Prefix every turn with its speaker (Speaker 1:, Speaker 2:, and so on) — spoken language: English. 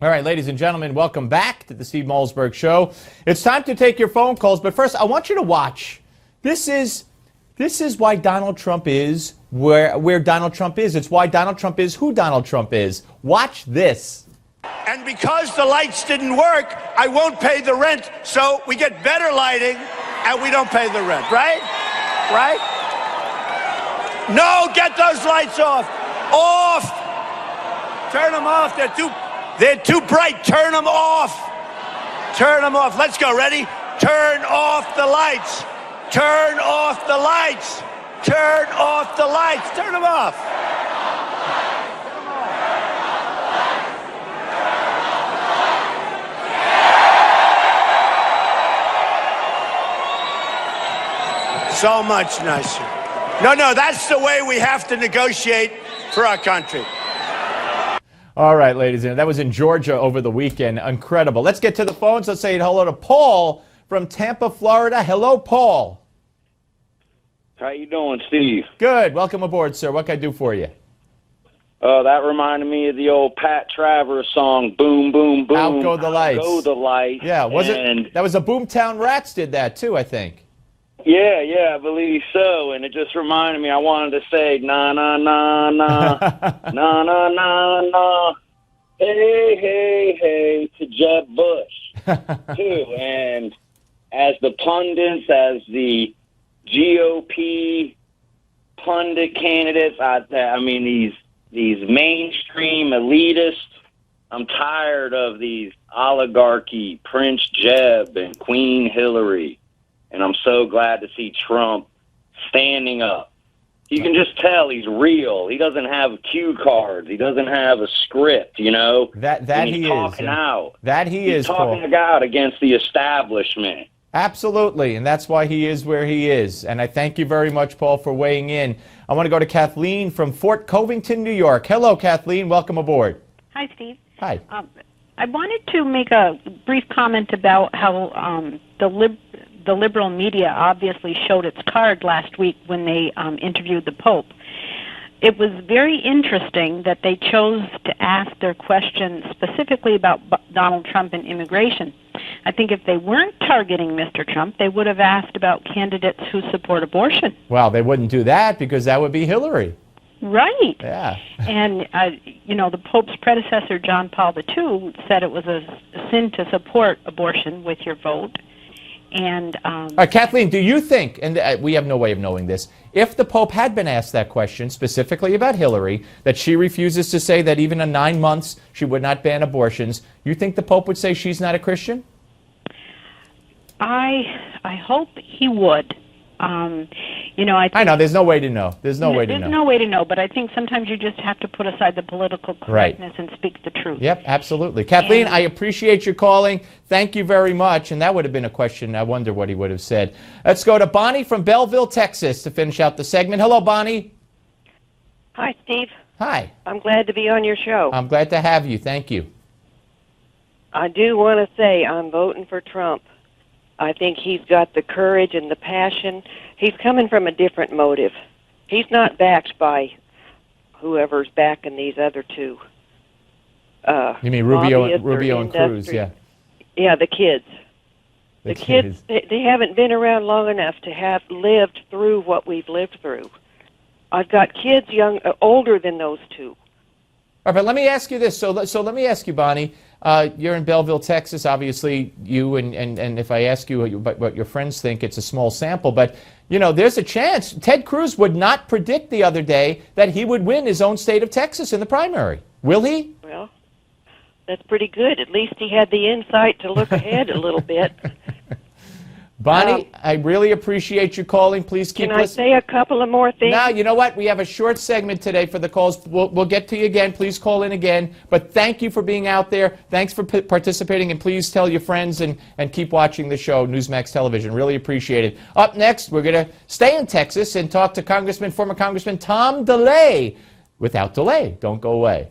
Speaker 1: All right, ladies and gentlemen, welcome back to the Steve Malzberg Show. It's time to take your phone calls, but first, I want you to watch. This is why Donald Trump is where Donald Trump is. It's why Donald Trump is who Donald Trump is. Watch this.
Speaker 2: And because the lights didn't work, I won't pay the rent, so we get better lighting, and we don't pay the rent, right? Right? No, get those lights off. Off! Turn them off. They're too bright. Turn them off. Turn them off. Let's go. Ready? Turn off the lights. Turn off the lights. Turn off the lights. Turn them off. So much nicer. No, that's the way we have to negotiate for our country.
Speaker 1: All right, ladies and gentlemen, that was in Georgia over the weekend. Incredible. Let's get to the phones. Let's say hello to Paul from Tampa, Florida. Hello, Paul.
Speaker 3: How you doing, Steve?
Speaker 1: Good. Welcome aboard, sir. What can I do for you?
Speaker 3: That reminded me of the old Pat Travers song, Boom, Boom, Boom.
Speaker 1: Out Go the Lights.
Speaker 3: Out Go the Lights.
Speaker 1: Yeah, that was the Boomtown Rats did that, too, I think.
Speaker 3: Yeah, I believe so. And it just reminded me, I wanted to say, na, na, na, na, na, na, na, na, hey, hey, hey, to Jeb Bush, too. And as the pundits, as the GOP pundit candidates, I mean, these mainstream elitists, I'm tired of these oligarchy, Prince Jeb and Queen Hillary. And I'm so glad to see Trump standing up. You can just tell he's real. He doesn't have cue cards. He doesn't have a script, you know.
Speaker 1: That
Speaker 3: he's talking out.
Speaker 1: That he is,
Speaker 3: He's talking out against the establishment.
Speaker 1: Absolutely, and that's why he is where he is. And I thank you very much, Paul, for weighing in. I want to go to Kathleen from Fort Covington, New York. Hello, Kathleen. Welcome aboard.
Speaker 4: Hi, Steve.
Speaker 1: Hi.
Speaker 4: I wanted to make a brief comment about how the liberal media obviously showed its card last week when they interviewed the Pope. It was very interesting that they chose to ask their question specifically about Donald Trump and immigration. I think if they weren't targeting Mr. Trump, they would have asked about candidates who support abortion.
Speaker 1: Well, they wouldn't do that because that would be Hillary.
Speaker 4: Right.
Speaker 1: Yeah.
Speaker 4: And, the Pope's predecessor, John Paul II, said it was a sin to support abortion with your vote. And
Speaker 1: all right, Kathleen, do you think, and we have no way of knowing this, if the Pope had been asked that question specifically about Hillary, that she refuses to say that even in 9 months she would not ban abortions, you think the Pope would say she's not a Christian?
Speaker 4: I hope he would.
Speaker 1: I know, there's no way to know. There's no way to know,
Speaker 4: but I think sometimes you just have to put aside the political correctness and speak the truth.
Speaker 1: Yep, absolutely. Kathleen, I appreciate your calling. Thank you very much. And that would have been a question. I wonder what he would have said. Let's go to Bonnie from Belleville, Texas to finish out the segment. Hello, Bonnie.
Speaker 5: Hi, Steve.
Speaker 1: Hi.
Speaker 5: I'm glad to be on your show.
Speaker 1: I'm glad to have you. Thank you.
Speaker 5: I do want to say I'm voting for Trump. I think he's got the courage and the passion. He's coming from a different motive. He's not backed by whoever's backing these other two.
Speaker 1: You mean Rubio and Cruz, yeah.
Speaker 5: Yeah, the kids. The kids, they haven't been around long enough to have lived through what we've lived through. I've got kids older than those two.
Speaker 1: All right, but let me ask you this. So let me ask you, Bonnie. You're in Belleville, Texas. Obviously, you and if I ask you what your friends think, it's a small sample. But, there's a chance. Ted Cruz would not predict the other day that he would win his own state of Texas in the primary. Will he?
Speaker 5: Well, that's pretty good. At least he had the insight to look ahead a little bit.
Speaker 1: Bonnie, I really appreciate you calling. Please keep listening.
Speaker 5: Can I say a couple of more things?
Speaker 1: No, you know what? We have a short segment today for the calls. We'll get to you again. Please call in again. But thank you for being out there. Thanks for participating. And please tell your friends and keep watching the show, Newsmax Television. Really appreciate it. Up next, we're going to stay in Texas and talk to former Congressman Tom DeLay. Without delay, don't go away.